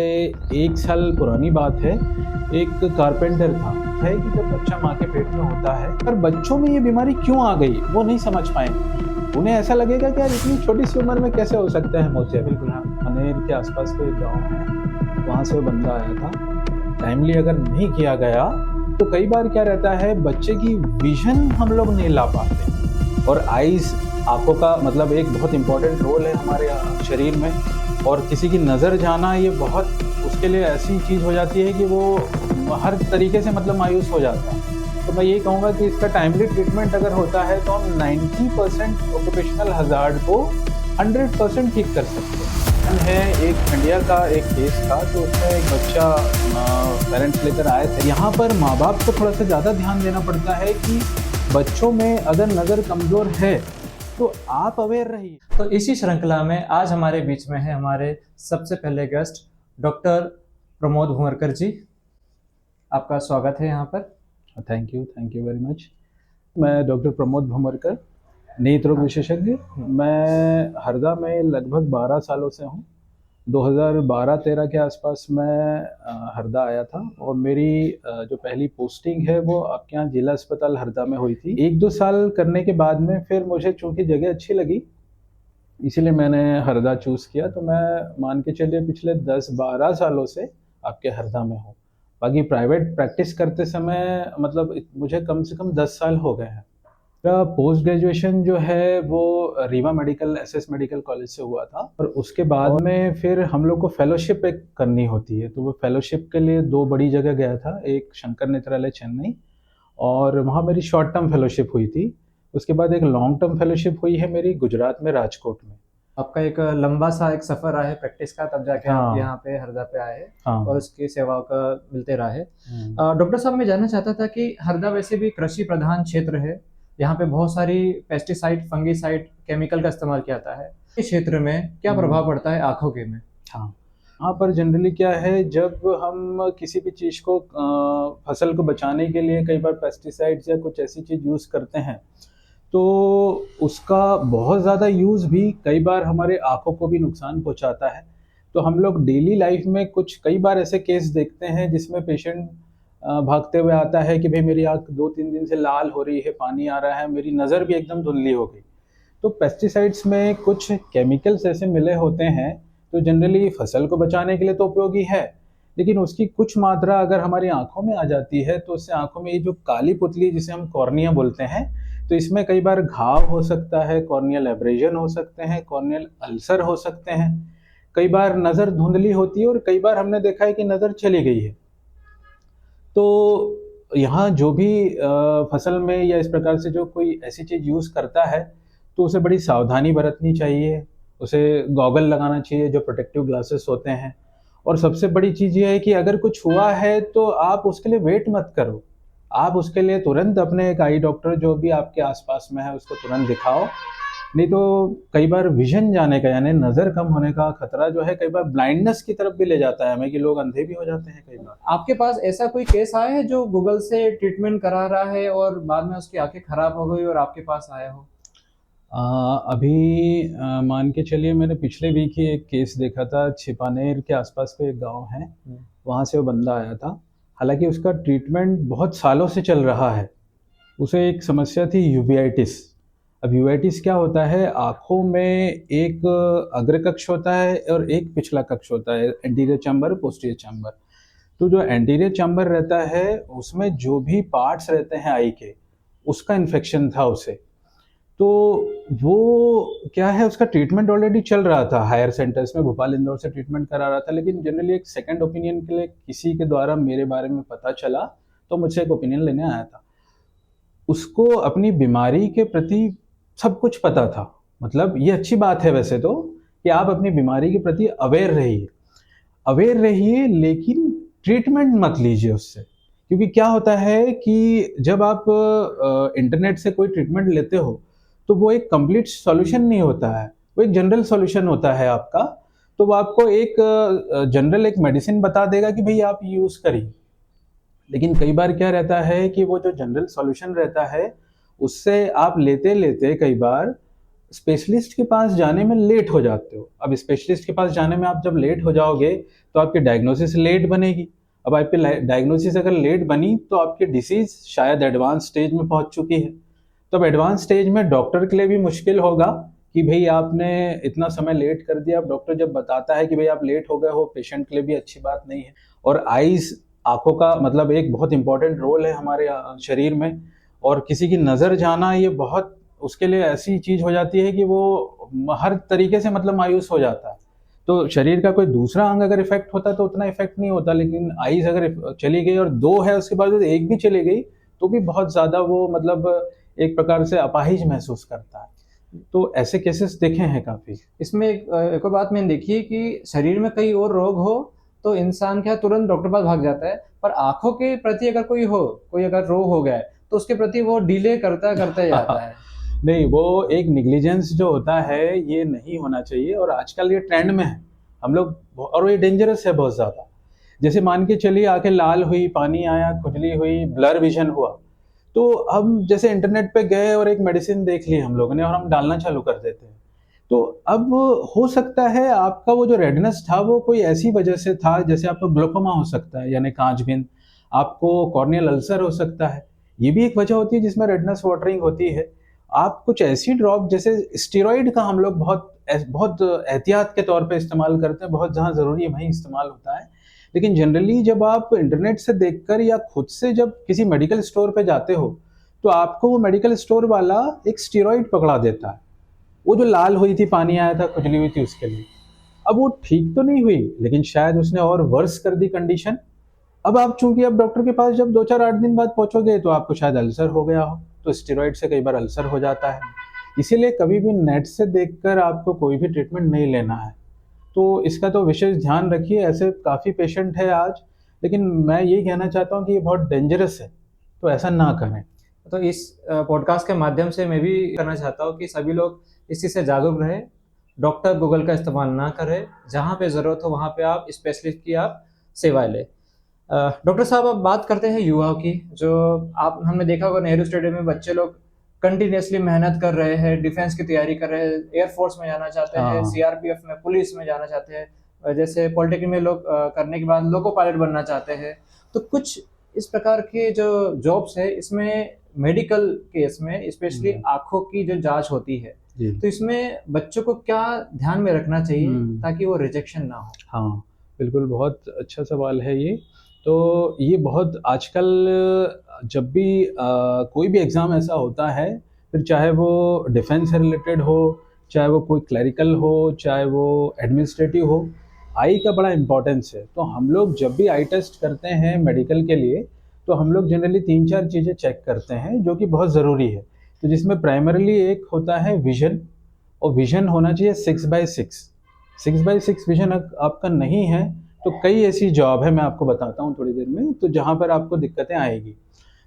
एक साल पुरानी बात है। एक कारपेंटर था है कि जब बच्चा माँ के पेट में होता है पर बच्चों में ये बीमारी क्यों आ गई वो नहीं समझ पाएंगे। उन्हें ऐसा लगेगा कि यार इतनी छोटी सी उम्र में कैसे हो सकता है मोतिया। बिल्कुल हाँ, अनेर के आसपास कोई गांव है, वहां से वो बंदा आया था। टाइमली अगर नहीं किया गया तो कई बार क्या रहता है, बच्चे की विजन हम लोग नहीं ला पाते। और आईज, आंखों का मतलब एक बहुत इंपॉर्टेंट रोल है हमारे शरीर में। और किसी की नज़र जाना ये बहुत उसके लिए ऐसी चीज़ हो जाती है कि वो हर तरीके से मतलब मायूस हो जाता है। तो मैं ये कहूँगा कि इसका टाइमली ट्रीटमेंट अगर होता है तो हम 90% ऑक्यूपेशनल हजार्ड को 100% ठीक कर सकते हैं। एक इंडिया का एक केस था, तो उसमें एक बच्चा पेरेंट्स लेकर आए थे। यहाँ पर माँ बाप को थोड़ा सा ज़्यादा ध्यान देना पड़ता है कि बच्चों में अगर नज़र कमज़ोर है तो आप अवेयर रहिए। तो इसी श्रृंखला में आज हमारे बीच में है हमारे सबसे पहले गेस्ट डॉक्टर प्रमोद भुमरकर जी। आपका स्वागत है यहाँ पर। Thank you very much. मैं डॉक्टर प्रमोद भुमरकर, नेत्र रोग विशेषज्ञ। मैं हरदा में लगभग 12 सालों से हूँ। 2012-13 के आसपास मैं हरदा आया था और मेरी जो पहली पोस्टिंग है वो आपके यहाँ जिला अस्पताल हरदा में हुई थी। 1-2 साल करने के बाद में फिर मुझे चूँकि जगह अच्छी लगी, इसीलिए मैंने हरदा चूज़ किया। तो मैं मान के चलिए पिछले 10-12 सालों से आपके हरदा में हूँ। बाकी प्राइवेट प्रैक्टिस करते समय मतलब मुझे कम से कम 10 साल हो गए हैं। मेरा पोस्ट ग्रेजुएशन जो है वो Rewa medical SS medical college से हुआ था। और उसके बाद में फिर हम लोग को फेलोशिप एक करनी होती है, तो वो फेलोशिप के लिए 2 बड़ी जगह गया था। एक शंकर नेत्रालय चेन्नई, और वहाँ मेरी शॉर्ट टर्म फेलोशिप हुई थी। उसके बाद एक लॉन्ग टर्म फेलोशिप हुई है मेरी गुजरात में राजकोट में। आपका एक लंबा सा एक सफर रहा है प्रैक्टिस का, तब जाके आप यहाँ पे हरदा पे आए और उसकी सेवाओं का मिलते रहे। डॉक्टर साहब, मैं जानना चाहता था कि हरदा वैसे भी कृषि प्रधान क्षेत्र है, यहाँ पे बहुत सारी पेस्टिसाइड, फंगिसाइड, केमिकल का इस्तेमाल किया जाता है। इस क्षेत्र में क्या प्रभाव पड़ता है आंखों के में? हाँ, यहाँ पर जनरली क्या है, जब हम किसी भी चीज़ को फसल को बचाने के लिए कई बार पेस्टिसाइड्स या कुछ ऐसी चीज़ यूज़ करते हैं तो उसका बहुत ज़्यादा यूज़ भी कई बार हमारे आँखों को भी नुकसान पहुँचाता है। तो हम लोग डेली लाइफ में कुछ कई बार ऐसे केस देखते हैं जिसमें पेशेंट भागते हुए आता है कि भाई मेरी आँख 2-3 दिन से लाल हो रही है, पानी आ रहा है, मेरी नज़र भी एकदम धुंधली हो गई। तो पेस्टिसाइड्स में कुछ केमिकल्स ऐसे मिले होते हैं, तो जनरली फसल को बचाने के लिए तो उपयोगी है, लेकिन उसकी कुछ मात्रा अगर हमारी आँखों में आ जाती है तो उससे आँखों में ये जो काली पुतली जिसे हम कॉर्निया बोलते हैं, तो इसमें कई बार घाव हो सकता है, कॉर्नियल एब्रेजन हो सकते हैं, कॉर्नियल अल्सर हो सकते हैं। कई बार नज़र धुंधली होती है और कई बार हमने देखा है कि नज़र चली गई है। तो यहाँ जो भी फसल में या इस प्रकार से जो कोई ऐसी चीज़ यूज़ करता है तो उसे बड़ी सावधानी बरतनी चाहिए। उसे गॉगल लगाना चाहिए जो प्रोटेक्टिव ग्लासेस होते हैं। और सबसे बड़ी चीज़ ये है कि अगर कुछ हुआ है तो आप उसके लिए वेट मत करो, आप उसके लिए तुरंत अपने एक आई डॉक्टर जो भी आपके आसपास में है उसको तुरंत दिखाओ। नहीं तो कई बार विजन जाने का यानी नज़र कम होने का खतरा जो है कई बार ब्लाइंडनेस की तरफ भी ले जाता है हमें, कि लोग अंधे भी हो जाते हैं कई बार। आपके पास ऐसा कोई केस आया है जो गूगल से ट्रीटमेंट करा रहा है और बाद में उसकी आंखें खराब हो गई और आपके पास आया हो? अभी मान के चलिए मैंने पिछले वीक ही एक केस देखा था। छिपानेर के आसपास पे एक गांव है, वहाँ से वो बंदा आया था। हालांकि उसका ट्रीटमेंट बहुत सालों से चल रहा है। उसे एक समस्या थी यूवेइटिस। अब यूवेइटिस क्या होता है, आँखों में एक अग्र कक्ष होता है और एक पिछला कक्ष होता है, एंटीरियर चैम्बर, पोस्टीरियर चैम्बर। तो जो एंटीरियर चैम्बर रहता है उसमें जो भी पार्ट्स रहते हैं आई के, उसका इन्फेक्शन था उसे। तो वो क्या है, उसका ट्रीटमेंट ऑलरेडी चल रहा था हायर सेंटर्स में, भोपाल इंदौर से ट्रीटमेंट करा रहा था। लेकिन जनरली एक सेकंड ओपिनियन के लिए किसी के द्वारा मेरे बारे में पता चला तो मुझसे एक ओपिनियन लेने आया था। उसको अपनी बीमारी के प्रति सब कुछ पता था। मतलब ये अच्छी बात है वैसे तो कि आप अपनी बीमारी के प्रति अवेयर रहिए, लेकिन ट्रीटमेंट मत लीजिए उससे। क्योंकि क्या होता है कि जब आप इंटरनेट से कोई ट्रीटमेंट लेते हो तो वो एक कंप्लीट सॉल्यूशन नहीं होता है, वो एक जनरल सॉल्यूशन होता है आपका। तो वो आपको एक जनरल एक मेडिसिन बता देगा कि भाई आप यूज़ करिए। लेकिन कई बार क्या रहता है कि वो जो जनरल सॉल्यूशन रहता है उससे आप लेते लेते कई बार स्पेशलिस्ट के पास जाने में लेट हो जाते हो। अब स्पेशलिस्ट के पास जाने में आप जब लेट हो जाओगे तो आपकी डायग्नोसिस लेट बनेगी। अब आपकी डायग्नोसिस अगर लेट बनी तो आपकी डिसीज शायद एडवांस स्टेज में पहुंच चुकी है। तो अब एडवांस स्टेज में डॉक्टर के लिए भी मुश्किल होगा कि भाई आपने इतना समय लेट कर दिया। अब डॉक्टर जब बताता है कि भाई आप लेट हो गए हो, पेशेंट के लिए भी अच्छी बात नहीं है। और आईज, आंखों का मतलब एक बहुत इंपॉर्टेंट रोल है हमारे शरीर में, और किसी की नज़र जाना ये बहुत उसके लिए ऐसी चीज़ हो जाती है कि वो हर तरीके से मतलब मायूस हो जाता है। तो शरीर का कोई दूसरा अंग अगर इफेक्ट होता तो उतना इफेक्ट नहीं होता, लेकिन आईज अगर चली गई और दो है उसके बाद एक भी चली गई तो भी बहुत ज़्यादा वो मतलब एक प्रकार से अपाहिज महसूस करता है। तो ऐसे केसेस देखे हैं काफ़ी। इसमें एक और बात मैंने देखी है कि शरीर में कई और रोग हो तो इंसान क्या तुरंत डॉक्टर पास भाग जाता है, पर आंखों के प्रति अगर कोई अगर रोग हो गया है तो उसके प्रति वो डिले करता करता जाता है। नहीं, वो एक निग्लिजेंस जो होता है ये नहीं होना चाहिए, और आजकल ये ट्रेंड में है हम लोग, और ये डेंजरस है बहुत ज़्यादा। जैसे मान के चलिए आंखें लाल हुई, पानी आया, खुजली हुई, ब्लर विजन हुआ, तो हम जैसे इंटरनेट पे गए और एक मेडिसिन देख ली हम लोगों ने और हम डालना चालू कर देते हैं। तो अब हो सकता है आपका वो जो रेडनेस था वो कोई ऐसी वजह से था, जैसे आपको ग्लोकोमा हो सकता है यानी कांचबीन, आपको कॉर्नियल अल्सर हो सकता है, ये भी एक वजह होती है जिसमें रेडनेस वाटरिंग होती है। आप कुछ ऐसी ड्रॉप जैसे स्टेरॉइड का हम लोग बहुत बहुत एहतियात के तौर पे इस्तेमाल करते हैं, बहुत जहाँ ज़रूरी है वहीं इस्तेमाल होता है। लेकिन जनरली जब आप इंटरनेट से देखकर या खुद से जब किसी मेडिकल स्टोर पे जाते हो तो आपको वो मेडिकल स्टोर वाला एक स्टेरॉइड पकड़ा देता है। वो जो लाल हुई थी, पानी आया था, खुजली हुई थी उसके लिए। अब वो ठीक तो नहीं हुई, लेकिन शायद उसने और वर्स कर दी कंडीशन। अब आप चूंकि अब डॉक्टर के पास जब 2-4-8 दिन बाद पहुंचोगे तो आपको शायद अल्सर हो गया हो, तो स्टेरॉइड से कई बार अल्सर हो जाता है। इसीलिए कभी भी नेट से देखकर आपको कोई भी ट्रीटमेंट नहीं लेना है। तो इसका तो विशेष ध्यान रखिए। ऐसे काफ़ी पेशेंट है आज, लेकिन मैं यही कहना चाहता हूँ कि ये बहुत डेंजरस है, तो ऐसा ना करें। तो इस पॉडकास्ट के माध्यम से मैं भी करना चाहता हूँ कि सभी लोग इस चीज़ से जागरूक रहें, डॉक्टर गूगल का इस्तेमाल ना करें, जहाँ पे ज़रूरत हो वहाँ पे आप स्पेशलिस्ट की आप सेवाएं लें। डॉक्टर साहब, अब बात करते हैं युवाओं की। जो आप हमने देखा होगा नेहरू स्टेडियम में बच्चे लोग कंटिन्यूसली मेहनत कर रहे हैं, डिफेंस की तैयारी कर रहे हैं, एयरफोर्स में जाना चाहते हैं, सीआरपीएफ में, पुलिस में जाना चाहते हैं, जैसे पॉलिटेक्निक में लोग करने के बाद लोको पायलट बनना चाहते हैं। तो कुछ इस प्रकार के जो जॉब्स है इसमें मेडिकल केस में स्पेशली आंखों की जो जांच होती है, तो इसमें बच्चों को क्या ध्यान में रखना चाहिए ताकि वो रिजेक्शन ना हो? हाँ, बिल्कुल, बहुत अच्छा सवाल है ये। तो ये बहुत आजकल जब भी कोई भी एग्ज़ाम ऐसा होता है, फिर चाहे वो डिफेंस से रिलेटेड हो, चाहे वो कोई क्लरिकल हो, चाहे वो एडमिनिस्ट्रेटिव हो, आई का बड़ा इम्पोर्टेंस है। तो हम लोग जब भी आई टेस्ट करते हैं मेडिकल के लिए, तो हम लोग जनरली 3-4 चीज़ें चेक करते हैं जो कि बहुत ज़रूरी है। तो जिसमें प्राइमरीली एक होता है विज़न, और विज़न होना चाहिए 6/6। 6/6 विज़न आपका नहीं है तो कई ऐसी जॉब है, मैं आपको बताता हूँ थोड़ी देर में, तो जहाँ पर आपको दिक्कतें आएगी।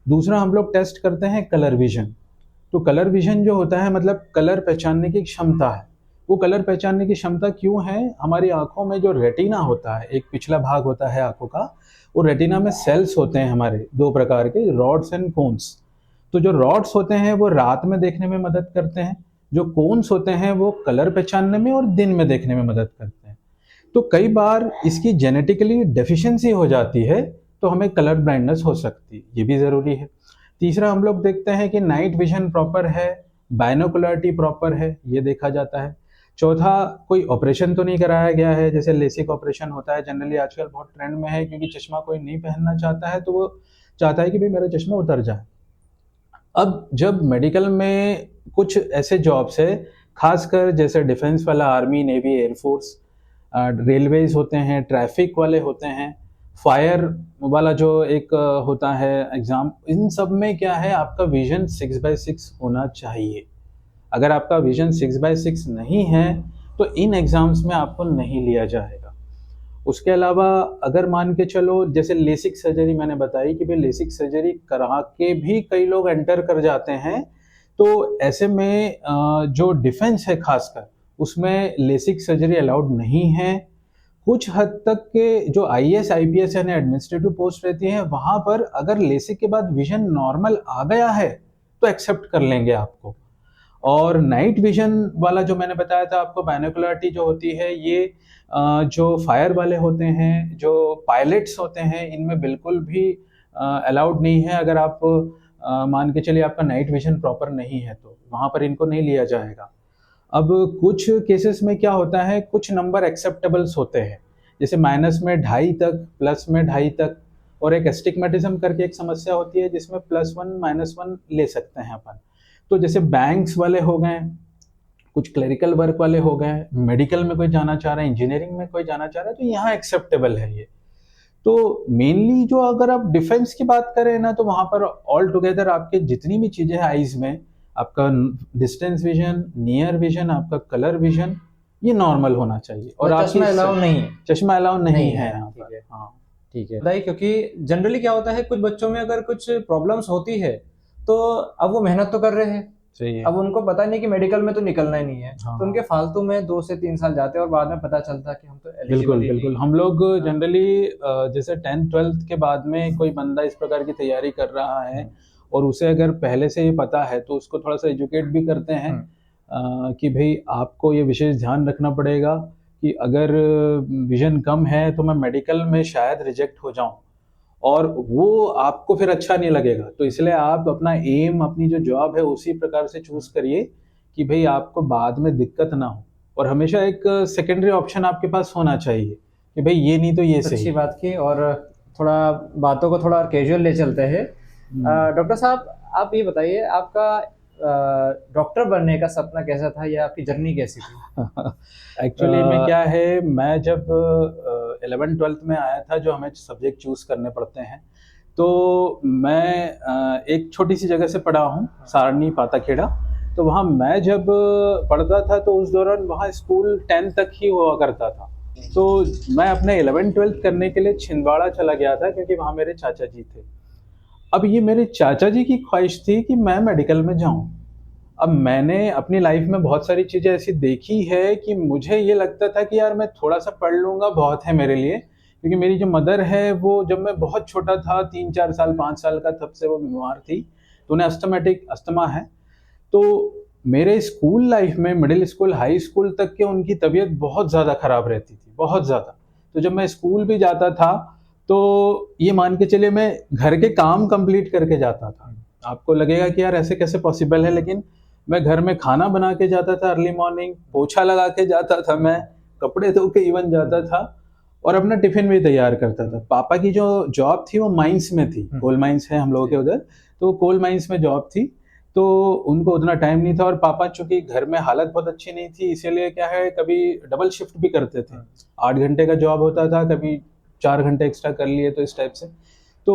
दूसरा हम लोग टेस्ट करते हैं कलर विज़न। तो कलर विज़न जो होता है मतलब कलर पहचानने की क्षमता है। वो कलर पहचानने की क्षमता क्यों है? हमारी आँखों में जो रेटिना होता है, एक पिछला भाग होता है आँखों का, वो रेटिना में सेल्स होते हैं हमारे 2 प्रकार के, रॉड्स एंड कोन्स। तो जो रॉड्स होते हैं वो रात में देखने में मदद करते हैं, जो कोन्स होते हैं वो कलर पहचानने में और दिन में देखने में मदद करते हैं। तो कई बार इसकी जेनेटिकली डेफिशिएंसी हो जाती है तो हमें कलर ब्लाइंडनेस हो सकती है, ये भी ज़रूरी है। तीसरा हम लोग देखते हैं कि नाइट विजन प्रॉपर है, बाइनोकुलरिटी प्रॉपर है, ये देखा जाता है। चौथा, कोई ऑपरेशन तो नहीं कराया गया है, जैसे लेसिक ऑपरेशन होता है जनरली आजकल बहुत ट्रेंड में है, क्योंकि चश्मा कोई नहीं पहनना चाहता है तो वो चाहता है कि भाई मेरा चश्मा उतर जाए। अब जब मेडिकल में कुछ ऐसे जॉब्स है, खासकर जैसे डिफेंस वाला, आर्मी, नेवी, एयरफोर्स, रेलवेज होते हैं, ट्रैफिक वाले होते हैं, फायर वाला जो एक होता है एग्ज़ाम, इन सब में क्या है आपका विजन 6/6 होना चाहिए। अगर आपका विजन 6/6 नहीं है तो इन एग्ज़ाम्स में आपको नहीं लिया जाएगा। उसके अलावा अगर मान के चलो जैसे लेसिक सर्जरी मैंने बताई कि भाई लेसिक सर्जरी करा के भी कई लोग एंटर कर जाते हैं, तो ऐसे में जो डिफेंस है खासकर उसमें लेसिक सर्जरी अलाउड नहीं है। कुछ हद तक के जो आईएएस, आईपीएस यानी एडमिनिस्ट्रेटिव पोस्ट रहती हैं वहाँ पर अगर लेसिक के बाद विजन नॉर्मल आ गया है तो एक्सेप्ट कर लेंगे आपको। और नाइट विजन वाला जो मैंने बताया था आपको, बाइनोकुलरिटी जो होती है, ये जो फायर वाले होते हैं, जो पायलट्स होते हैं, इनमें बिल्कुल भी अलाउड नहीं है। अगर आप मान के चलिए आपका नाइट विजन प्रॉपर नहीं है तो वहाँ पर इनको नहीं लिया जाएगा। अब कुछ केसेस में क्या होता है, कुछ नंबर एक्सेप्टेबल्स होते हैं, जैसे माइनस में 2.5 तक, प्लस में 2.5 तक, और एक एस्टिग्मेटिज्म करके एक समस्या होती है जिसमें +1 -1 ले सकते हैं अपन। तो जैसे बैंक्स वाले हो गए, कुछ क्लरिकल वर्क वाले हो गए, मेडिकल में कोई जाना चाह रहा है, इंजीनियरिंग में कोई जाना चाह रहा है, तो यहाँ एक्सेप्टेबल है ये। तो मेनली जो अगर आप डिफेंस की बात करें ना, तो वहाँ पर ऑल टुगेदर आपके जितनी भी चीज़ें हैं आइज़ में, आपका डिस्टेंस विजन, नियर विजन, आपका कलर विजन, ये नॉर्मल होना चाहिए। और चश्मा अलाउ नहीं है, चश्मा अलाउ नहीं है यहाँ पर। हाँ ठीक है बताइए, क्योंकि जनरली क्या होता है, कुछ बच्चों में अगर कुछ प्रॉब्लम्स होती है तो अब वो मेहनत तो कर रहे हैं, सही है, अब उनको पता नहीं कि मेडिकल में तो निकलना ही नहीं है। हाँ। तो उनके फालतू में 2 से 3 साल जाते हैं और बाद में पता चलता है कि हम तो बिल्कुल बिल्कुल। हम लोग जनरली जैसे 10th 12th के बाद में कोई बंदा इस प्रकार की तैयारी कर रहा है और उसे अगर पहले से ही पता है तो उसको थोड़ा सा एजुकेट भी करते हैं कि भाई आपको ये विशेष ध्यान रखना पड़ेगा कि अगर विजन कम है तो मैं मेडिकल में शायद रिजेक्ट हो जाऊं, और वो आपको फिर अच्छा नहीं लगेगा। तो इसलिए आप अपना एम, अपनी जो जॉब है उसी प्रकार से चूज करिए कि भाई आपको बाद में दिक्कत ना हो, और हमेशा एक सेकेंडरी ऑप्शन आपके पास होना चाहिए कि भाई ये नहीं तो ये सही। अच्छी बात की, और थोड़ा बातों को थोड़ा कैजुअल ले चलते हैं। डॉक्टर साहब, आप ये बताइए, आपका डॉक्टर बनने का सपना कैसा था या आपकी जर्नी कैसी थी? एक्चुअली में क्या है, मैं जब 11th 12th में आया था, जो हमें सब्जेक्ट चूज करने पड़ते हैं, तो मैं एक छोटी सी जगह से पढ़ा हूँ, सारनी पाताखेड़ा। तो वहाँ मैं जब पढ़ता था तो उस दौरान वहाँ स्कूल 10 तक ही हुआ करता था। तो मैं अपने 11th 12th करने के लिए छिंदवाड़ा चला गया था, क्योंकि वहाँ मेरे चाचा जी थे। अब ये मेरे चाचा जी की ख्वाहिश थी कि मैं मेडिकल में जाऊं। अब मैंने अपनी लाइफ में बहुत सारी चीज़ें ऐसी देखी है कि मुझे ये लगता था कि यार मैं थोड़ा सा पढ़ लूँगा बहुत है मेरे लिए, क्योंकि मेरी जो मदर है वो जब मैं बहुत छोटा था, 3-4 साल 5 साल का, तब से वो बीमार थी, तो उन्हें अस्थमा है। तो मेरे स्कूल लाइफ में, मिडिल स्कूल हाई स्कूल तक के, उनकी तबीयत बहुत ज़्यादा ख़राब रहती थी, बहुत ज़्यादा। तो जब मैं स्कूल भी जाता था तो ये मान के चलिए मैं घर के काम कंप्लीट करके जाता था। आपको लगेगा कि यार ऐसे कैसे पॉसिबल है, लेकिन मैं घर में खाना बना के जाता था, अर्ली मॉर्निंग पोछा लगा के जाता था, मैं कपड़े धो के इवन जाता था, और अपना टिफिन भी तैयार करता था। पापा की जो जॉब थी वो माइंस में थी, कोल माइंस है हम लोगों के उधर, तो कोल माइंस में जॉब थी, तो उनको उतना टाइम नहीं था। और पापा चूंकि घर में हालत बहुत अच्छी नहीं थी, इसीलिए क्या है, कभी डबल शिफ्ट भी करते थे। 8 घंटे का जॉब होता था, कभी 4 घंटे एक्स्ट्रा कर लिए, तो इस टाइप से। तो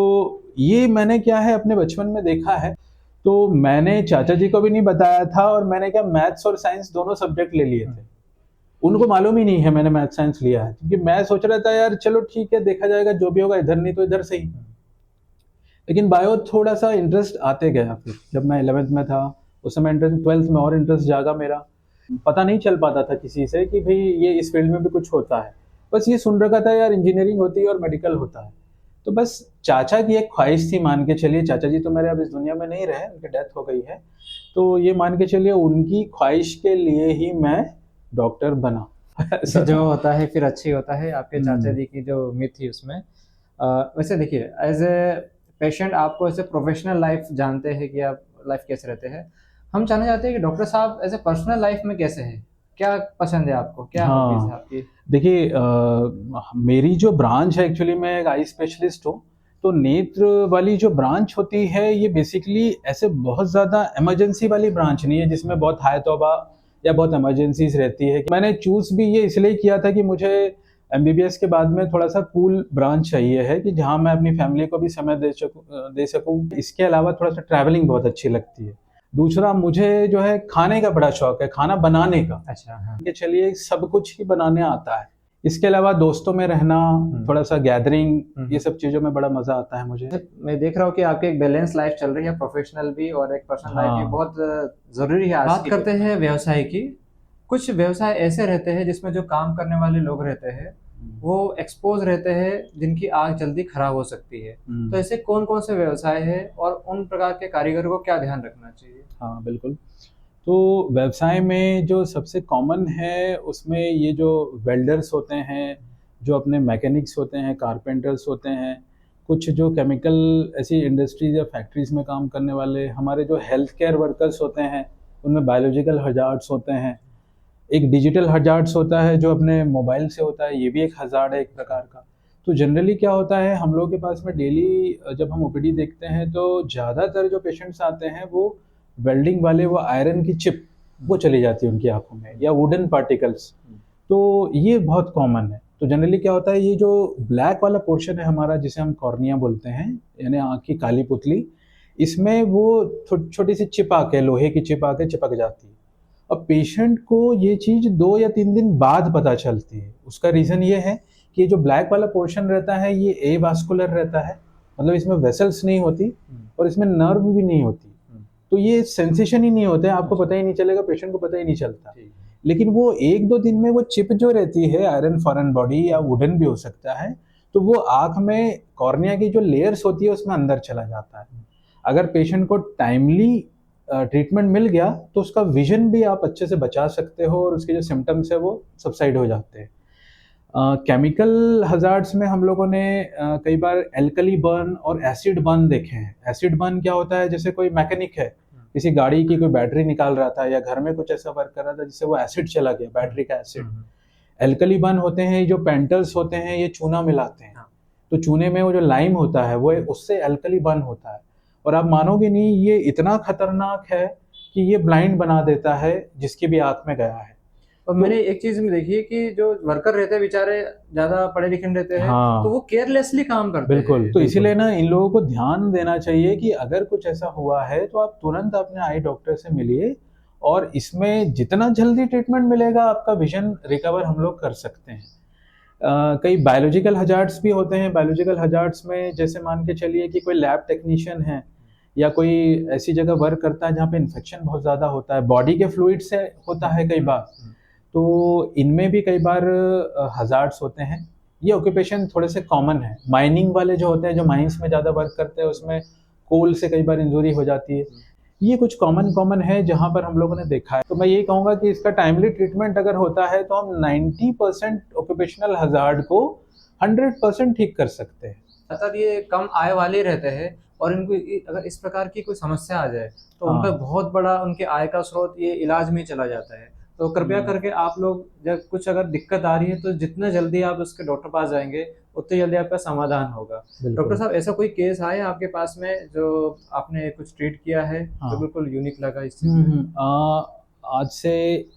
ये मैंने क्या है अपने बचपन में देखा है। तो मैंने चाचा जी को भी नहीं बताया था, और मैंने क्या मैथ्स और साइंस दोनों सब्जेक्ट ले लिए थे। उनको मालूम ही नहीं है मैंने मैथ साइंस लिया है, क्योंकि मैं सोच रहा था यार चलो ठीक है, देखा जाएगा, जो भी होगा, इधर नहीं तो इधर सही। लेकिन बायो थोड़ा सा इंटरेस्ट आते गया। फिर जब मैं 11th में था उस समय इंटरेस्ट, 12th में और इंटरेस्ट जागा मेरा। पता नहीं चल पाता था किसी से कि भाई ये इस फील्ड में भी कुछ होता है, बस ये सुन रखा था यार इंजीनियरिंग होती है और मेडिकल होता है। तो बस चाचा की एक ख्वाहिश थी, मान के चलिए, चाचा जी तो मेरे अब इस दुनिया में नहीं रहे, उनकी डेथ हो गई है, तो ये मान के चलिए उनकी ख्वाहिश के लिए ही मैं डॉक्टर बना। जो होता है फिर अच्छी होता है, आपके चाचा जी की जो उम्मीद थी उसमें। वैसे देखिए, एज ए पेशेंट आपको ऐसे प्रोफेशनल लाइफ जानते हैं कि आप लाइफ कैसे रहते हैं, हम जानना चाहते हैं कि डॉक्टर साहब ऐसे पर्सनल लाइफ में कैसे हैं, क्या पसंद है आपको, क्या हॉबीज है आपकी? देखिए, मेरी जो ब्रांच है, एक्चुअली मैं एक आई स्पेशलिस्ट हूँ, तो नेत्र वाली जो ब्रांच होती है ये बेसिकली ऐसे बहुत ज़्यादा इमरजेंसी वाली ब्रांच नहीं है जिसमें बहुत हाय तौबा या बहुत इमरजेंसीज रहती है। मैंने चूज़ भी ये इसलिए किया था कि मुझे एमबीबीएस के बाद में थोड़ा सा कूल ब्रांच चाहिए है, कि जहाँ मैं अपनी फैमिली को भी समय दे सकूँ। इसके अलावा थोड़ा सा ट्रैवलिंग बहुत अच्छी लगती है। दूसरा, मुझे जो है खाने का बड़ा शौक है, खाना बनाने का। अच्छा, हाँ। कि चलिए सब कुछ ही बनाने आता है। इसके अलावा दोस्तों में रहना, थोड़ा सा गैदरिंग, ये सब चीज़ों में बड़ा मज़ा आता है मुझे। मैं देख रहा हूँ कि आपकी एक बैलेंस लाइफ चल रही है, प्रोफेशनल भी और एक पर्सनल लाइफ भी बहुत ज़रूरी है। बात करते हैं व्यवसाय की। कुछ व्यवसाय ऐसे रहते हैं जिसमें जो काम करने वाले लोग रहते हैं वो एक्सपोज रहते हैं, जिनकी आग जल्दी खराब हो सकती है। तो ऐसे कौन कौन से व्यवसाय है और उन प्रकार के कारीगरों को क्या ध्यान रखना चाहिए? हाँ बिल्कुल। तो व्यवसाय में जो सबसे कॉमन है उसमें ये जो वेल्डर्स होते हैं, जो अपने मैकेनिक्स होते हैं, कारपेंटर्स होते हैं, कुछ जो केमिकल ऐसी इंडस्ट्रीज या फैक्ट्रीज में काम करने वाले, हमारे जो हेल्थ केयर वर्कर्स होते हैं उनमें बायोलॉजिकल हजार्ड्स होते हैं, एक डिजिटल हजार्ड्स होता है जो अपने मोबाइल से होता है, ये भी एक हजार्ड है एक प्रकार का। तो जनरली क्या होता है हम लोग के पास में डेली जब हम ओपीडी देखते हैं तो ज़्यादातर जो पेशेंट्स आते हैं वो वेल्डिंग वाले, वो आयरन की चिप वो चली जाती है उनकी आंखों में, या वुडन पार्टिकल्स। तो ये बहुत कॉमन है। तो जनरली क्या होता है, ये जो ब्लैक वाला पोर्शन है हमारा जिसे हम कॉर्निया बोलते हैं, यानी आँख की काली पुतली, इसमें वो छोटी सी चिप आके, लोहे की चिप आके चिपक जाती है। अब पेशेंट को ये चीज़ 2 या 3 दिन बाद पता चलती है। उसका रीज़न ये है कि जो ब्लैक वाला पोर्शन रहता है ये एवास्कुलर रहता है, मतलब इसमें वेसल्स नहीं होती और इसमें नर्व भी नहीं होती, तो ये सेंसेशन ही नहीं होता है, आपको पता ही नहीं चलेगा, पेशेंट को पता ही नहीं चलता। लेकिन वो 1-2 दिन में वो चिप जो रहती है, आयरन फॉरेन बॉडी या वुडन भी हो सकता है, तो वो आँख में कॉर्निया की जो लेयर्स होती है उसमें अंदर चला जाता है। अगर पेशेंट को टाइमली ट्रीटमेंट मिल गया तो उसका विजन भी आप अच्छे से बचा सकते हो और उसके जो सिम्टम्स है वो सबसाइड हो जाते हैं। केमिकल हजार्ड्स में हम लोगों ने कई बार एल्कली बर्न और एसिड बर्न देखे हैं। एसिड बर्न क्या होता है, जैसे कोई मैकेनिक है, किसी गाड़ी की कोई बैटरी निकाल रहा था या घर में कुछ ऐसा वर्क कर रहा था जिससे वो एसिड चला गया, बैटरी का एसिड। एल्कली बर्न होते हैं जो पेंटर्स होते हैं, ये चूना मिलाते हैं, तो चूने में वो जो लाइम होता है वो उससे एल्कली बर्न होता है। और आप मानोगे नहीं, ये इतना खतरनाक है कि ये ब्लाइंड बना देता है जिसकी भी आंख में गया है। और मैंने एक चीज में देखी है कि जो वर्कर रहते हैं बेचारे ज्यादा पढ़े लिखे रहते हैं, हाँ, तो वो केयरलेसली काम करते हैं। बिल्कुल। तो इसीलिए ना इन लोगों को ध्यान देना चाहिए कि अगर कुछ ऐसा हुआ है तो आप तुरंत अपने आई डॉक्टर से मिलिए, और इसमें जितना जल्दी ट्रीटमेंट मिलेगा आपका विजन रिकवर हम लोग कर सकते हैं। कई बायोलॉजिकल हजार्ड्स भी होते हैं। बायोलॉजिकल हजार्ड्स में जैसे मान के चलिए कि कोई लैब टेक्नीशियन है या कोई ऐसी जगह वर्क करता है जहाँ पे इन्फेक्शन बहुत ज़्यादा होता है, बॉडी के फ्लूइड से होता है कई बार, तो इनमें भी कई बार हजार्ड्स होते हैं। ये ऑक्यूपेशन थोड़े से कॉमन है। माइनिंग वाले जो होते हैं, जो माइंस में ज़्यादा वर्क करते हैं, उसमें कोल से कई बार इंजरी हो जाती है। ये कुछ कॉमन है जहाँ पर हम लोगों ने देखा है। तो मैं यही कहूँगा कि इसका टाइमली ट्रीटमेंट अगर होता है तो हम 90% ऑक्यूपेशनल हजार्ड को 100% ठीक कर सकते हैं। अर्थात ये कम आय वाले रहते हैं और इनको अगर इस प्रकार की कोई समस्या आ जाए तो उनका बहुत बड़ा उनके आय का स्रोत ये इलाज में चला जाता है। तो कृपया करके आप लोग जब कुछ अगर दिक्कत आ रही है तो जितना जल्दी आप उसके डॉक्टर पास जाएंगे उतनी जल्दी आपका समाधान होगा। डॉक्टर साहब, ऐसा कोई केस आया आपके पास में जो आपने कुछ ट्रीट किया है जो बिल्कुल यूनिक लगा इस चीज में? आज से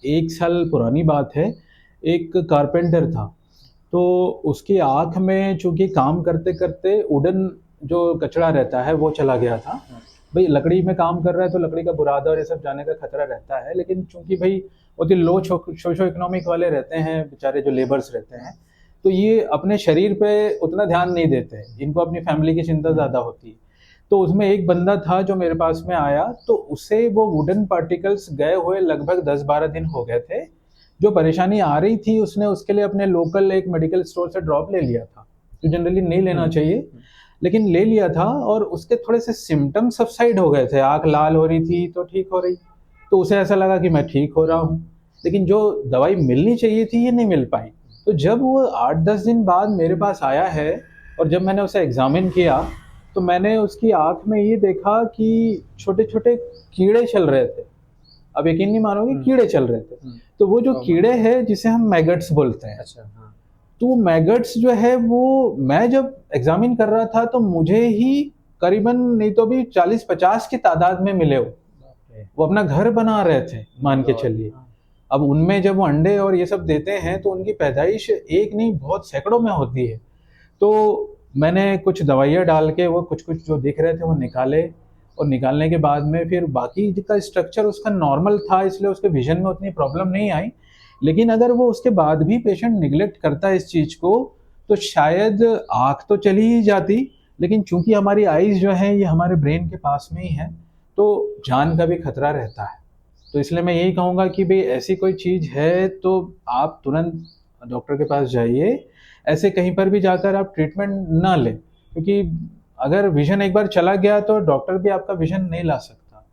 1 साल पुरानी बात है। एक कारपेंटर था, तो उसकी आँख में चूंकि काम करते करते वुडन जो कचरा रहता है वो चला गया था। भाई लकड़ी में काम कर रहा है तो लकड़ी का बुरादा और ये सब जाने का खतरा रहता है, लेकिन चूंकि भाई बहुत ही लो सोशो इकोनॉमिक वाले रहते हैं बेचारे, जो लेबर्स रहते हैं, तो ये अपने शरीर पे उतना ध्यान नहीं देते, इनको अपनी फैमिली की चिंता ज़्यादा होती है। तो उसमें एक बंदा था जो मेरे पास में आया, तो उसे वो वुडन पार्टिकल्स गए हुए लगभग 10-12 दिन हो गए थे। जो परेशानी आ रही थी उसने उसके लिए अपने लोकल एक मेडिकल स्टोर से ड्रॉप ले लिया था, जो जनरली नहीं लेना चाहिए, लेकिन ले लिया था, और उसके थोड़े से सिम्टम सबसाइड हो गए थे। आँख लाल हो रही थी तो ठीक हो रही, तो उसे ऐसा लगा कि मैं ठीक हो रहा हूँ, लेकिन जो दवाई मिलनी चाहिए थी ये नहीं मिल पाई। तो जब वो 8-10 दिन बाद मेरे पास आया है और जब मैंने उसे एग्जामिन किया तो मैंने उसकी आँख में ये देखा कि छोटे छोटे कीड़े चल रहे थे। अब यकीन नहीं मानोगे, कीड़े चल रहे थे। तो वो जो कीड़े हैं जिसे हम मैगट्स बोलते हैं, अच्छा, हाँ। तो मैगट्स जो है वो मैं जब एग्जामिन कर रहा था तो मुझे ही करीबन नहीं तो भी 40-50 की तादाद में मिले। वो अपना घर बना रहे थे, मान के चलिए। अब उनमें जब वो अंडे और ये सब देते हैं तो उनकी पैदाइश एक नहीं बहुत सैकड़ों में होती है। तो मैंने कुछ दवाइयाँ डाल के वो कुछ कुछ जो दिख रहे थे वो निकाले, और निकालने के बाद में फिर बाकी का स्ट्रक्चर उसका नॉर्मल था, इसलिए उसके विजन में उतनी प्रॉब्लम नहीं आई। लेकिन अगर वो उसके बाद भी पेशेंट निगलेक्ट करता है इस चीज़ को तो शायद आँख तो चली ही जाती, लेकिन चूंकि हमारी आईज जो है ये हमारे ब्रेन के पास में ही है तो जान का भी खतरा रहता है। तो इसलिए मैं यही कहूँगा कि भाई ऐसी कोई चीज़ है तो आप तुरंत डॉक्टर के पास जाइए। ऐसे कहीं पर भी जाकर आप ट्रीटमेंट ना लें, क्योंकि अगर विजन एक बार चला गया तो डॉक्टर भी आपका विजन नहीं ला सकता।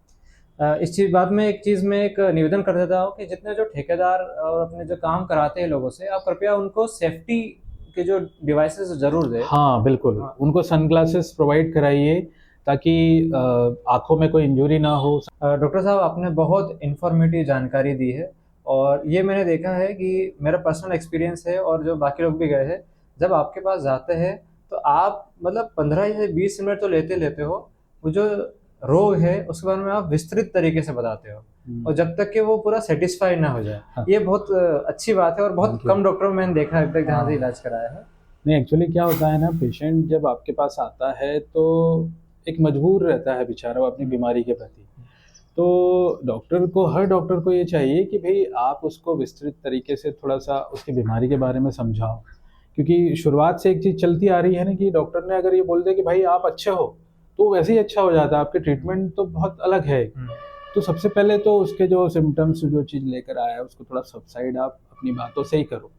इस चीज बाद में एक चीज में एक निवेदन कर देता हूँ कि जितने जो ठेकेदार और अपने जो काम कराते हैं लोगों से, आप कृपया उनको सेफ्टी के जो डिवाइसेस जरूर दें। हाँ बिल्कुल, हाँ। उनको सनग्लासेस प्रोवाइड कराइए ताकि आंखों में कोई इंजरी ना हो। डॉक्टर साहब, आपने बहुत इंफॉर्मेटिव जानकारी दी है, और ये मैंने देखा है कि मेरा पर्सनल एक्सपीरियंस है और जो बाकी लोग भी गए हैं, जब आपके पास जाते हैं तो आप मतलब 15 से 20 मिनट तो लेते लेते हो, वो जो रोग है उसके बारे में आप विस्तृत तरीके से बताते हो, और जब तक कि वो पूरा सेटिस्फाइड ना हो जाए। हाँ। ये बहुत अच्छी बात है, और बहुत Thank you. कम डॉक्टरों में मैंने देखा है अब तक जहाँ से हाँ। इलाज कराया है। नहीं, एक्चुअली क्या होता है ना, पेशेंट जब आपके पास आता है तो एक मजबूर रहता है बेचारा वो अपनी बीमारी के प्रति। तो हर डॉक्टर को ये चाहिए कि भाई आप उसको विस्तृत तरीके से थोड़ा सा उसकी बीमारी के बारे में समझाओ, क्योंकि शुरुआत से एक चीज़ चलती आ रही है ना कि डॉक्टर ने अगर ये बोल दिया कि भाई आप अच्छे हो, तो वैसे ही अच्छा हो जाता है, आपके ट्रीटमेंट तो बहुत अलग है। तो सबसे पहले तो उसके जो सिम्टम्स जो चीज़ लेकर आया है उसको थोड़ा सबसाइड आप अपनी बातों से ही करो।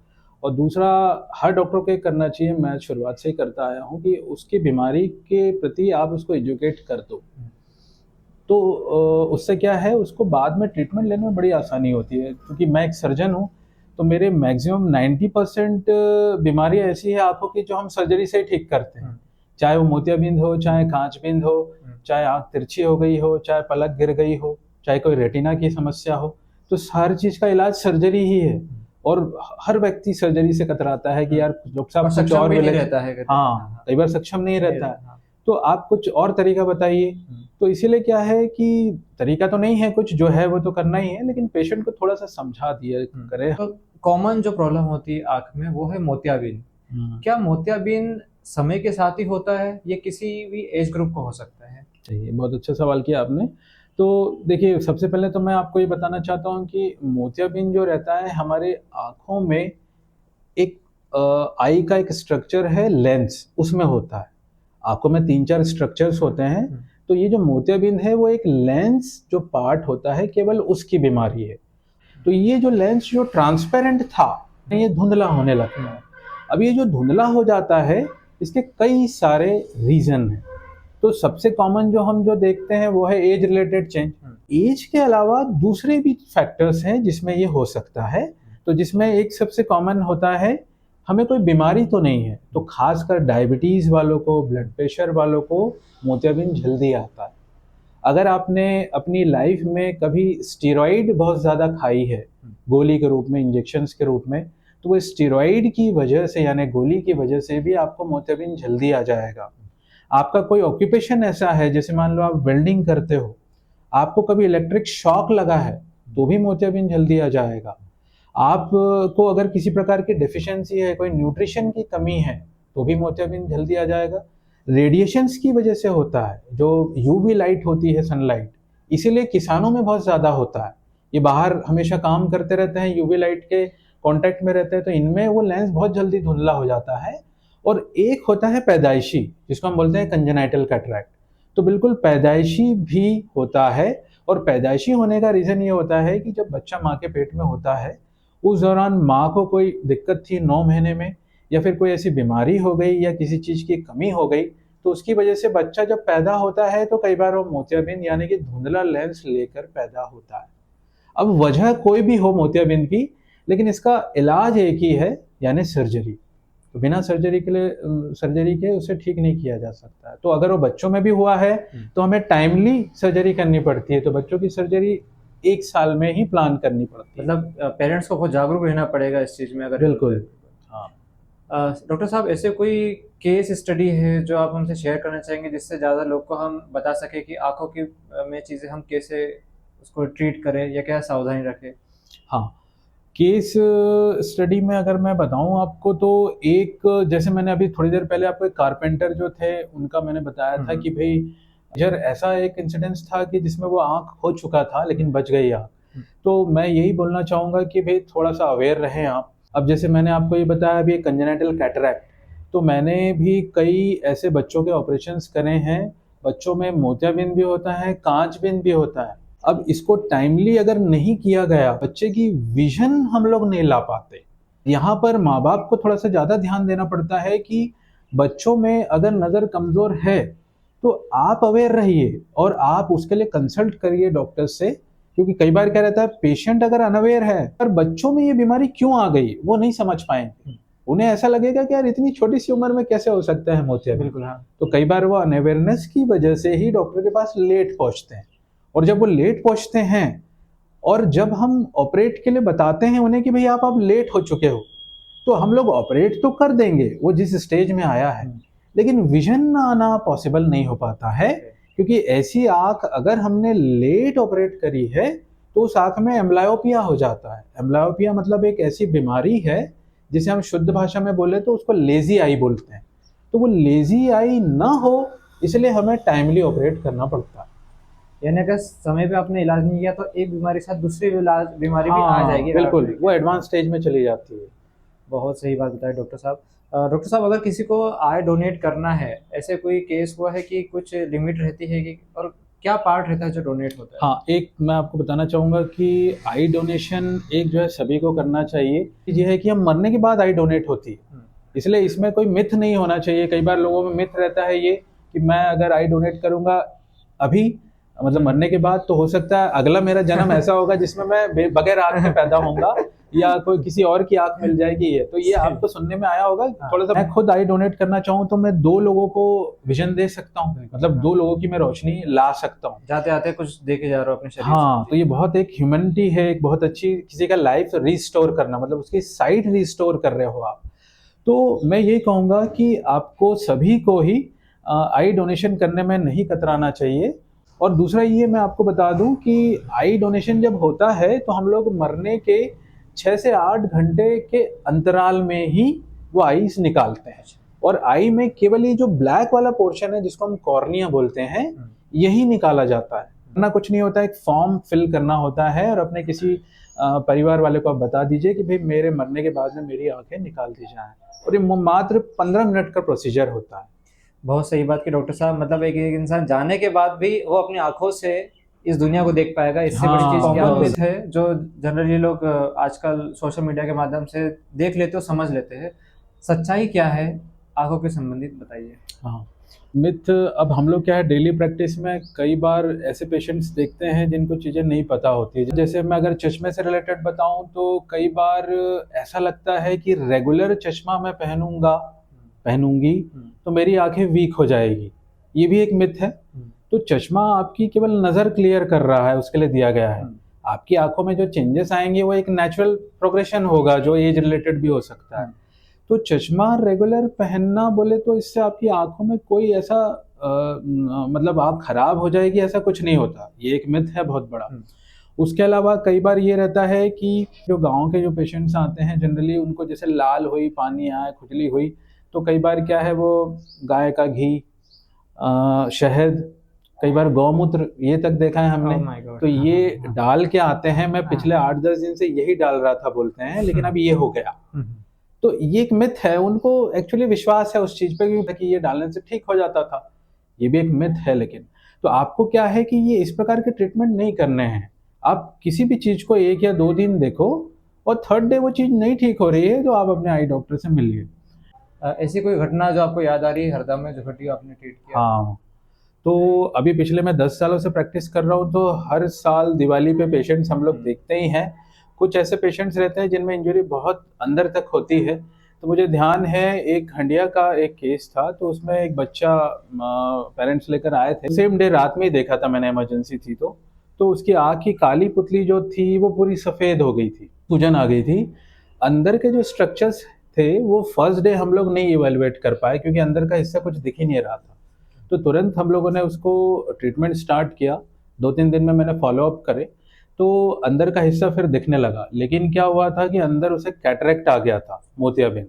और दूसरा, हर डॉक्टर को ये करना चाहिए, मैं शुरुआत से ही करता आया हूँ, कि उसकी बीमारी के प्रति आप उसको एजुकेट कर दो। तो उससे क्या है, उसको बाद में ट्रीटमेंट लेने में बड़ी आसानी होती है। क्योंकि मैं एक सर्जन हूँ, तो मेरे मैक्सिमम 90% बीमारियाँ ऐसी है आँखों की जो हम सर्जरी से ही ठीक करते हैं। चाहे वो मोतियाबिंद हो, चाहे कांचबिंद हो, चाहे आँख तिरछी हो गई हो, चाहे पलक गिर गई हो, चाहे कोई रेटिना की समस्या हो, तो हर चीज़ का इलाज सर्जरी ही है। और हर व्यक्ति सर्जरी से कतराता है कि यार डॉक्टर साहब कुछ सक्षम और भी नहीं मिले। रहता है। हाँ, कई बार सक्षम नहीं रहता है। हाँ। तो आप कुछ और तरीका बताइए। तो इसीलिए क्या है कि तरीका तो नहीं है कुछ, जो है वो तो करना ही है, लेकिन पेशेंट को थोड़ा सा समझा दिया करे। तो कॉमन जो प्रॉब्लम होती है आंख में वो है मोतियाबिंद। क्या मोतियाबिंद समय के साथ ही होता है, ये किसी भी एज ग्रुप को हो सकता है? चाहिए, बहुत अच्छा सवाल किया आपने। तो देखिए, सबसे पहले तो मैं आपको ये बताना चाहता हूँ कि मोतियाबिंद जो रहता है हमारे आँखों में, एक आई का एक स्ट्रक्चर है लेंस, उसमें होता है। आँखों में 3-4 स्ट्रक्चर्स होते हैं, तो ये जो मोतियाबिंद है वो एक लेंस जो पार्ट होता है, केवल उसकी बीमारी है। तो ये जो लेंस जो ट्रांसपेरेंट था, ये धुंधला होने लगता है। अब ये जो धुंधला हो जाता है, इसके कई सारे रीज़न हैं। तो सबसे कॉमन जो हम जो देखते हैं वो है एज रिलेटेड चेंज। एज के अलावा दूसरे भी फैक्टर्स हैं जिसमें ये हो सकता है। तो जिसमें एक सबसे कॉमन होता है, हमें कोई बीमारी तो नहीं है, तो खासकर डायबिटीज़ वालों को, ब्लड प्रेशर वालों को मोतियाबिंद जल्दी आता है। अगर आपने अपनी लाइफ में कभी स्टेरॉइड बहुत ज़्यादा खाई है, गोली के रूप में, इंजेक्शंस के रूप में, तो वो स्टेरॉइड की वजह से, यानी गोली की वजह से भी आपको मोतियाबिंद जल्दी आ जाएगा। आपका कोई ऑक्यूपेशन ऐसा है, जैसे मान लो आप वेल्डिंग करते हो, आपको कभी इलेक्ट्रिक शॉक लगा है, तो भी मोतियाबिंद जल्दी आ जाएगा। आपको अगर किसी प्रकार की डेफिशिएंसी है, कोई न्यूट्रिशन की कमी है, तो भी मोतियाबिंद जल्दी आ जाएगा। रेडिएशंस की वजह से होता है, जो यूवी लाइट होती है, सनलाइट, इसीलिए किसानों में बहुत ज़्यादा होता है। ये बाहर हमेशा काम करते रहते हैं, यूवी लाइट के कांटेक्ट में रहते हैं, तो इनमें वो लेंस बहुत जल्दी धुंधला हो जाता है। और एक होता है पैदाइशी, जिसको हम बोलते हैं कंजेनाइटल कैटरैक्ट। तो बिल्कुल पैदाइशी भी होता है, और पैदाइशी होने का रीज़न ये होता है कि जब बच्चा माँ के पेट में होता है, उस दौरान माँ को कोई दिक्कत थी 9 महीने में, या फिर कोई ऐसी बीमारी हो गई या किसी चीज़ की कमी हो गई, तो उसकी वजह से बच्चा जब पैदा होता है तो कई बार वो मोतियाबिंद यानी कि धुंधला लेंस लेकर पैदा होता है। अब वजह कोई भी हो मोतियाबिंद की, लेकिन इसका इलाज एक ही है, यानी सर्जरी। तो बिना सर्जरी के लिए सर्जरी के उसे ठीक नहीं किया जा सकता है। तो अगर वो बच्चों में भी हुआ है तो हमें टाइमली सर्जरी करनी पड़ती है। तो बच्चों की सर्जरी 1 साल में ही प्लान करनी पड़ती है। मतलब पेरेंट्स को बहुत जागरूक रहना पड़ेगा इस चीज़ में अगर। बिल्कुल, हाँ। डॉक्टर साहब, ऐसे कोई केस स्टडी है जो आप हमसे शेयर करना चाहेंगे, जिससे ज़्यादा लोग को हम बता सकें कि आँखों की में चीज़ें हम कैसे उसको ट्रीट करें या क्या सावधानी रखें? हाँ, केस स्टडी में अगर मैं बताऊँ आपको, तो एक, जैसे मैंने अभी थोड़ी देर पहले आपको एक कारपेंटर जो थे उनका मैंने बताया था कि भाई यार ऐसा एक इंसिडेंस था कि जिसमें वो आँख खो चुका था लेकिन बच गई आँख। तो मैं यही बोलना चाहूँगा कि भाई थोड़ा सा अवेयर रहें आप। अब जैसे मैंने आपको ये बताया अभी कंजेनिटल कैटरैक्ट, तो मैंने भी कई ऐसे बच्चों के ऑपरेशंस करे हैं। बच्चों में मोतियाबिंद भी होता है, कांचबिंद भी होता है। अब इसको टाइमली अगर नहीं किया गया, बच्चे की विजन हम लोग नहीं ला पाते। यहाँ पर माँ बाप को थोड़ा सा ज़्यादा ध्यान देना पड़ता है कि बच्चों में अगर नज़र कमज़ोर है तो आप अवेयर रहिए और आप उसके लिए कंसल्ट करिए डॉक्टर से, क्योंकि कई बार क्या रहता है, पेशेंट अगर अनअवेयर है पर बच्चों में ये बीमारी क्यों आ गई वो नहीं समझ पाएंगे, उन्हें ऐसा लगेगा कि यार इतनी छोटी सी उम्र में कैसे हो सकता है मोतियाबिंद। बिल्कुल हाँ। तो कई बार वो अनअवेयरनेस की वजह से ही डॉक्टर के पास लेट पहुंचते हैं, और जब वो लेट पहुंचते हैं और जब हम ऑपरेट के लिए बताते हैं उन्हें कि भाई आप लेट हो चुके हो, तो हम लोग ऑपरेट तो कर देंगे वो जिस स्टेज में आया है, लेकिन विजन आना पॉसिबल नहीं हो पाता है, क्योंकि ऐसी आंख अगर हमने लेट ऑपरेट करी है तो उस आंख में एम्ब्लायोपिया हो जाता है। एम्ब्लायोपिया मतलब एक ऐसी बीमारी है जिसे हम शुद्ध भाषा में बोले तो उसको लेजी आई बोलते हैं। तो वो लेजी आई ना हो इसलिए हमें टाइमली ऑपरेट करना पड़ता है। यानी अगर समय पे आपने इलाज नहीं किया तो एक बीमारी के साथ दूसरी बीमारी भी आ जाएगी। बिल्कुल, वो एडवांस स्टेज में चली जाती है। बहुत सही बात बताई डॉक्टर साहब। डॉक्टर साहब, अगर किसी को आई डोनेट करना है, ऐसे कोई केस हुआ है कि कुछ लिमिट रहती है कि, और क्या पार्ट रहता है जो डोनेट होता है? हाँ, एक मैं आपको बताना चाहूँगा कि आई डोनेशन एक जो है सभी को करना चाहिए। ये है कि हम मरने के बाद आई डोनेट होती है, इसलिए इसमें कोई मिथ नहीं होना चाहिए। कई बार लोगों में मिथ रहता है ये कि मैं अगर आई डोनेट करूँगा अभी, मतलब मरने के बाद, तो हो सकता है अगला मेरा जन्म ऐसा होगा जिसमें मैं बगैर आँख के पैदा होऊंगा या कोई किसी और की आँख मिल जाएगी। ये तो ये आपको सुनने में आया होगा थोड़ा सा। मैं खुद आई डोनेट करना चाहूँ तो मैं 2 लोगों को विजन दे सकता हूँ, मतलब 2 लोगों की मैं रोशनी ला सकता हूँ। जाते आते कुछ देखे जा रहे हो अपने शरीर हाँ, तो ये बहुत एक ह्यूमैनिटी है, एक बहुत अच्छी किसी का लाइफ रिस्टोर करना, मतलब उसकी साइट रिस्टोर कर रहे हो आप। तो मैं ये कहूँगा कि आपको सभी को ही आई डोनेशन करने में नहीं कतराना चाहिए। और दूसरा ये मैं आपको बता दूं कि आई डोनेशन जब होता है तो हम लोग मरने के 6 से 8 घंटे के अंतराल में ही वो आईज निकालते हैं, और आई में केवल ये जो ब्लैक वाला पोर्शन है जिसको हम कॉर्निया बोलते हैं यही निकाला जाता है, ना कुछ नहीं होता। एक फॉर्म फिल करना होता है और अपने किसी परिवार वाले को आप बता दीजिए कि भाई मेरे मरने के बाद में मेरी आंखें निकाल दी जाएं, और ये मात्र 15 मिनट का प्रोसीजर होता है। बहुत सही बात की डॉक्टर साहब। मतलब एक इंसान जाने के बाद भी वो अपनी आंखों से इस दुनिया को देख पाएगा, इससे बड़ी चीज क्या हो सकती है जो जनरली लोग आजकल सोशल मीडिया के माध्यम से देख लेते हो, समझ लेते हैं। सच्चाई क्या है आंखों के संबंधित, बताइए। हाँ, मिथ, अब हम लोग क्या है डेली प्रैक्टिस में कई बार ऐसे पेशेंट्स देखते हैं जिनको चीज़ें नहीं पता होती है। जैसे मैं अगर चश्मे से रिलेटेड बताऊं तो कई बार ऐसा लगता है कि रेगुलर चश्मा मैं पहनूंगी तो मेरी आंखें वीक हो जाएगी, ये भी एक मिथ है। तो चश्मा आपकी केवल नज़र क्लियर कर रहा है, उसके लिए दिया गया है। आपकी आंखों में जो चेंजेस आएंगे वो एक नेचुरल प्रोग्रेशन होगा जो एज रिलेटेड भी हो सकता है। तो चश्मा रेगुलर पहनना बोले तो इससे आपकी आंखों में कोई ऐसा मतलब आँख खराब हो जाएगी ऐसा कुछ नहीं होता, ये एक मिथ है बहुत बड़ा। उसके अलावा कई बार ये रहता है कि जो गांव के जो पेशेंट्स आते हैं जनरली उनको जैसे लाल हुई, पानी आया, खुजली हुई, तो कई बार क्या है वो गाय का घी, शहद, कई बार गौमूत्र, ये तक देखा है हमने। तो ये डाल के आते हैं, मैं पिछले 8-10 दिन से यही डाल रहा था बोलते हैं, लेकिन अब ये हो गया। तो ये एक मिथ है, उनको एक्चुअली विश्वास है उस चीज पे कि ये डालने से ठीक हो जाता था, ये भी एक मिथ है। लेकिन तो आपको क्या है कि ये इस प्रकार के ट्रीटमेंट नहीं करने हैं। आप किसी भी चीज को 1 या 2 दिन देखो और 3rd डे वो चीज नहीं ठीक हो रही है तो आप अपने आई डॉक्टर से मिलिए। ऐसी कोई घटना जो आपको याद आ रही है हरदा में जो घटी आपने ट्रीट किया? हाँ, तो अभी पिछले मैं 10 सालों से प्रैक्टिस कर रहा हूँ, तो हर साल दिवाली पे पेशेंट्स हम लोग देखते ही हैं। कुछ ऐसे पेशेंट्स रहते हैं जिनमें इंजरी बहुत अंदर तक होती है। तो मुझे ध्यान है एक हंडिया का एक केस था, तो उसमें एक बच्चा पेरेंट्स लेकर आए थे, सेम डे रात में ही देखा था मैंने, इमरजेंसी थी। तो उसकी आँख की काली पुतली जो थी वो पूरी सफ़ेद हो गई थी, सूजन आ गई थी। अंदर के जो स्ट्रक्चर्स थे वो फर्स्ट डे हम लोग नहीं इवेलुएट कर पाए क्योंकि अंदर का हिस्सा कुछ दिख ही नहीं रहा था। तो तुरंत हम लोगों ने उसको ट्रीटमेंट स्टार्ट किया, 2-3 दिन में मैंने फॉलोअप करे तो अंदर का हिस्सा फिर दिखने लगा। लेकिन क्या हुआ था कि अंदर उसे कैटरेक्ट आ गया था, मोतियाबिंद।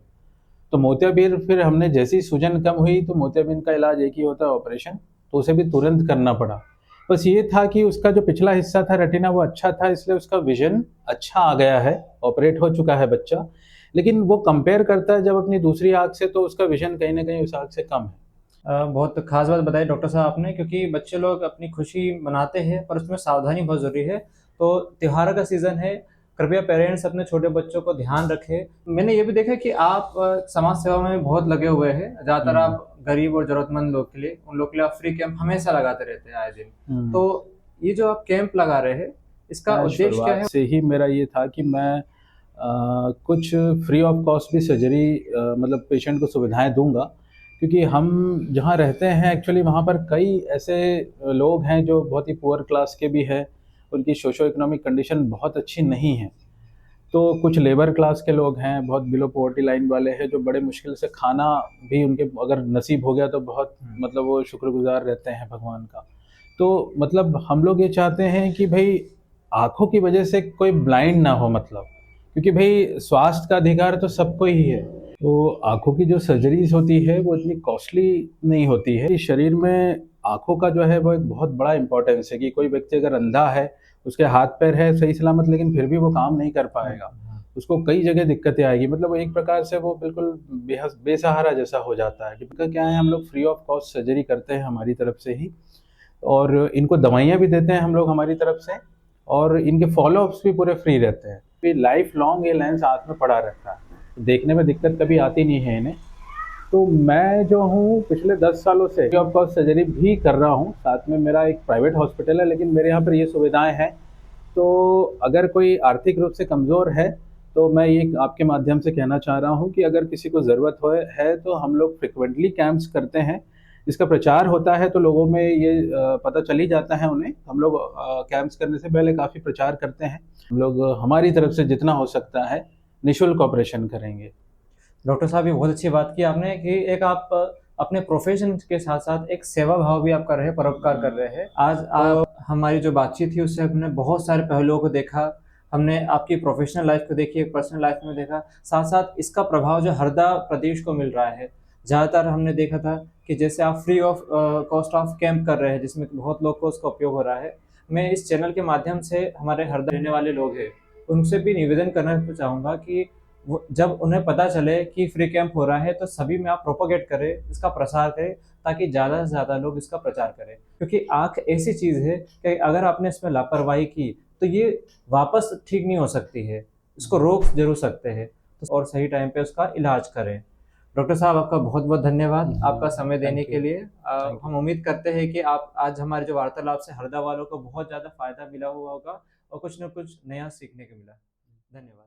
तो मोतियाबिंद फिर हमने जैसी सूजन कम हुई तो मोतियाबिंद का इलाज एक ही होता है, ऑपरेशन, तो उसे भी तुरंत करना पड़ा। बस ये था कि उसका जो पिछला हिस्सा था रेटिना वो अच्छा था, इसलिए उसका विजन अच्छा आ गया है, ऑपरेट हो चुका है बच्चा। लेकिन वो कंपेयर करता है जब अपनी दूसरी आँख से तो उसका विजन कहीं ना कहीं उस आँख से कम है। बहुत खास बात बताई डॉक्टर साहब आपने, क्योंकि बच्चे लोग अपनी खुशी मनाते हैं पर उसमें सावधानी बहुत ज़रूरी है। तो त्योहार का सीज़न है, कृपया पेरेंट्स अपने छोटे बच्चों को ध्यान रखें। मैंने ये भी देखा कि आप समाज सेवा में बहुत लगे हुए हैं, ज़्यादातर आप गरीब और ज़रूरतमंद लोग के लिए, उन लोग के लिए आप फ्री कैंप हमेशा लगाते रहते हैं आए दिन। तो ये जो आप कैंप लगा रहे हैं, इसका उद्देश्य क्या है? से ही मेरा ये था कि मैं कुछ फ्री ऑफ कॉस्ट भी सर्जरी मतलब पेशेंट को सुविधाएं दूंगा, क्योंकि हम जहाँ रहते हैं एक्चुअली वहाँ पर कई ऐसे लोग हैं जो बहुत ही पुअर क्लास के भी हैं, उनकी सोशो इकोनॉमिक कंडीशन बहुत अच्छी नहीं है। तो कुछ लेबर क्लास के लोग हैं, बहुत बिलो पॉवर्टी लाइन वाले हैं, जो बड़े मुश्किल से खाना भी उनके अगर नसीब हो गया तो बहुत मतलब वो शुक्रगुजार रहते हैं भगवान का। तो मतलब हम लोग ये चाहते हैं कि भाई आँखों की वजह से कोई ब्लाइंड ना हो, मतलब क्योंकि भाई स्वास्थ्य का अधिकार तो सबको ही है। तो आँखों की जो सर्जरीज़ होती है वो इतनी कॉस्टली नहीं होती है। इस शरीर में आँखों का जो है वो एक बहुत बड़ा इम्पोर्टेंस है कि कोई व्यक्ति अगर अंधा है, उसके हाथ पैर है सही सलामत, लेकिन फिर भी वो काम नहीं कर पाएगा, उसको कई जगह दिक्कतें आएगी, मतलब एक प्रकार से वो बिल्कुल बेसहारा जैसा हो जाता है। क्या है, हम लोग फ्री ऑफ कॉस्ट सर्जरी करते हैं हमारी तरफ से ही, और इनको दवाइयाँ भी देते हैं हम लोग हमारी तरफ से, और इनके फॉलोअप्स भी पूरे फ्री रहते हैं। फिर लाइफ लॉन्ग ये लेंस हाथ में पड़ा रहता है, देखने में दिक्कत कभी आती नहीं है इन्हें। तो मैं जो हूँ पिछले 10 सालों से फ्री ऑफ कॉस्ट सर्जरी भी कर रहा हूँ, साथ में मेरा एक प्राइवेट हॉस्पिटल है, लेकिन मेरे यहाँ पर ये सुविधाएं हैं। तो अगर कोई आर्थिक रूप से कमज़ोर है तो मैं ये आपके माध्यम से कहना चाह रहा हूँ कि अगर किसी को ज़रूरत है तो हम लोग फ्रिक्वेंटली कैंप्स करते हैं, इसका प्रचार होता है तो लोगों में ये पता चल ही जाता है उन्हें। हम लोग कैंप्स करने से पहले काफ़ी प्रचार करते हैं। हम लोग हमारी तरफ से जितना हो सकता है निःशुल्क ऑपरेशन करेंगे। डॉक्टर साहब, ये बहुत अच्छी बात की आपने कि एक आप अपने प्रोफेशन के साथ-साथ एक सेवा भाव भी आप कर रहे हैं, परोपकार कर रहे हैं। आज आप हमारी जो बातचीत थी उससे हमने बहुत सारे पहलुओं को देखा। हमने आपकी प्रोफेशनल लाइफ़ को देखी, पर्सनल लाइफ़ में देखा। साथ-साथ इसका प्रभाव जो हरदा प्रदेश को मिल रहा है। ज़्यादातर हमने देखा था कि जैसे आप free of cost of camp कर रहे हैं, जिसमें बहुत लोग को उसका उपयोग हो रहा है। मैं इस चैनल के माध्यम से हमारे हरदा रहने वाले लोग हैं, उनसे भी निवेदन करना चाहूँगा कि वो जब उन्हें पता चले कि फ्री कैंप हो रहा है तो सभी में आप प्रोपेगेट करें, इसका प्रसार करें, ताकि ज़्यादा से ज़्यादा लोग इसका प्रचार करें। क्योंकि आँख ऐसी चीज़ है कि अगर आपने इसमें लापरवाही की तो ये वापस ठीक नहीं हो सकती है, इसको रोक ज़रूर सकते हैं और सही टाइम पे उसका इलाज करें। डॉक्टर साहब, आपका बहुत-बहुत धन्यवाद आपका समय देने के लिए। हम उम्मीद करते हैं कि आप आज हमारे जो वार्तालाप से हरदा वालों को बहुत ज़्यादा फ़ायदा मिला हुआ होगा और कुछ न कुछ नया सीखने को मिला। धन्यवाद।